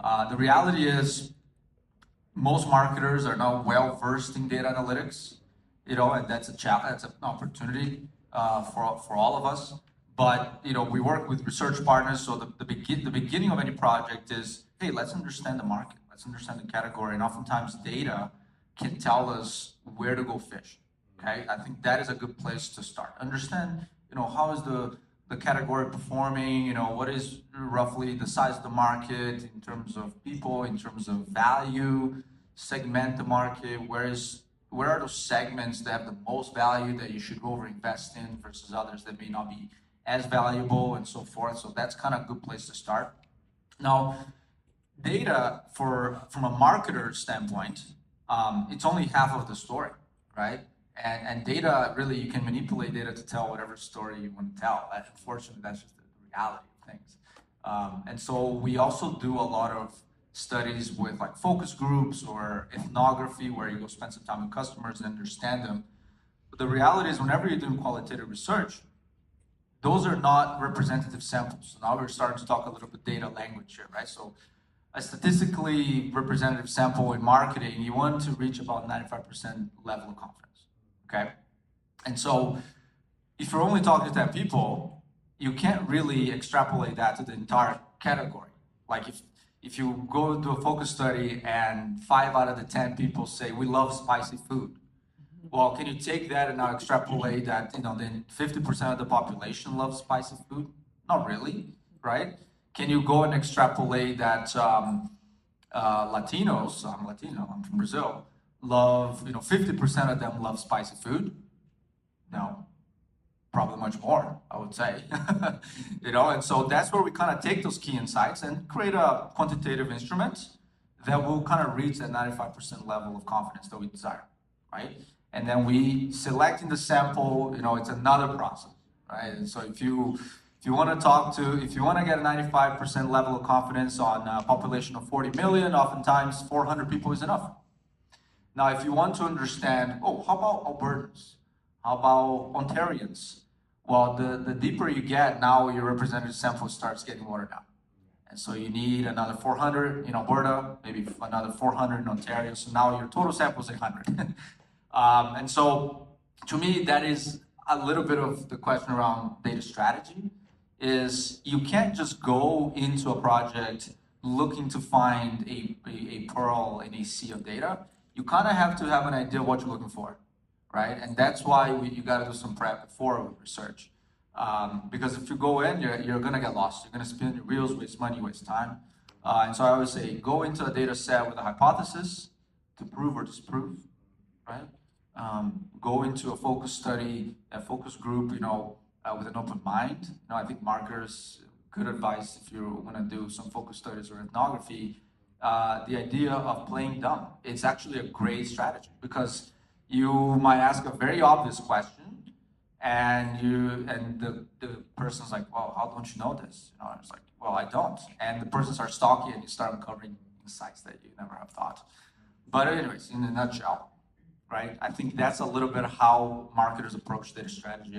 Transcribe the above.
The reality is most marketers are now well versed in data analytics, and that's a challenge, that's an opportunity for all of us. But we work with research partners, so the beginning of any project is, hey, let's understand the market, let's understand the category, and oftentimes data can tell us where to go fish. Okay, I think that is a good place to start. Understand, how is the category performing? What is roughly the size of the market in terms of people, in terms of value? Segment the market. Where are those segments that have the most value that you should over-invest in versus others that may not be as valuable, and so forth. So that's kind of a good place to start. Now, data from a marketer standpoint, it's only half of the story, right? And data, really, you can manipulate data to tell whatever story you want to tell. Unfortunately, that's just the reality of things. And so we also do a lot of studies with like focus groups or ethnography, where you go spend some time with customers and understand them. But the reality is, whenever you're doing qualitative research, those are not representative samples. So now we're starting to talk a little bit data language here, right? So a statistically representative sample in marketing, you want to reach about 95% level of confidence, okay? And so if you're only talking to 10 people, you can't really extrapolate that to the entire category. Like if you go to a focus study and 5 out of the 10 people say, we love spicy food. Well, can you take that and now extrapolate that, then 50% of the population loves spicy food? Not really, right? Can you go and extrapolate that Latinos, I'm Latino, I'm from Brazil, love, 50% of them love spicy food? No, probably much more, I would say. And so that's where we kind of take those key insights and create a quantitative instrument that will kind of reach that 95% level of confidence that we desire, right? And then we select in the sample, it's another process, right? And so if you want to get a 95% level of confidence on a population of 40 million, oftentimes 400 people is enough. Now, if you want to understand, how about Albertans? How about Ontarians? Well, the deeper you get, now your representative sample starts getting watered down. And so you need another 400 in Alberta, maybe another 400 in Ontario. So now your total sample is 800. And so to me, that is a little bit of the question around data strategy, is you can't just go into a project looking to find a pearl in a sea of data. You kind of have to have an idea of what you're looking for, right? And that's why you got to do some prep before research. Because if you go in, you're going to get lost. You're going to spin your wheels, waste money, waste time. And so I always say, go into a data set with a hypothesis to prove or disprove, right? Go into a focus study, a focus group, with an open mind. I think marketers, good advice if you want to do some focus studies or ethnography, the idea of playing dumb. It's actually a great strategy, because you might ask a very obvious question, and the person's like, well, how don't you know this? It's like, well, I don't. And the person starts stalking, and you start uncovering insights that you never have thought. But anyways, in a nutshell, right? I think that's a little bit how marketers approach data strategy.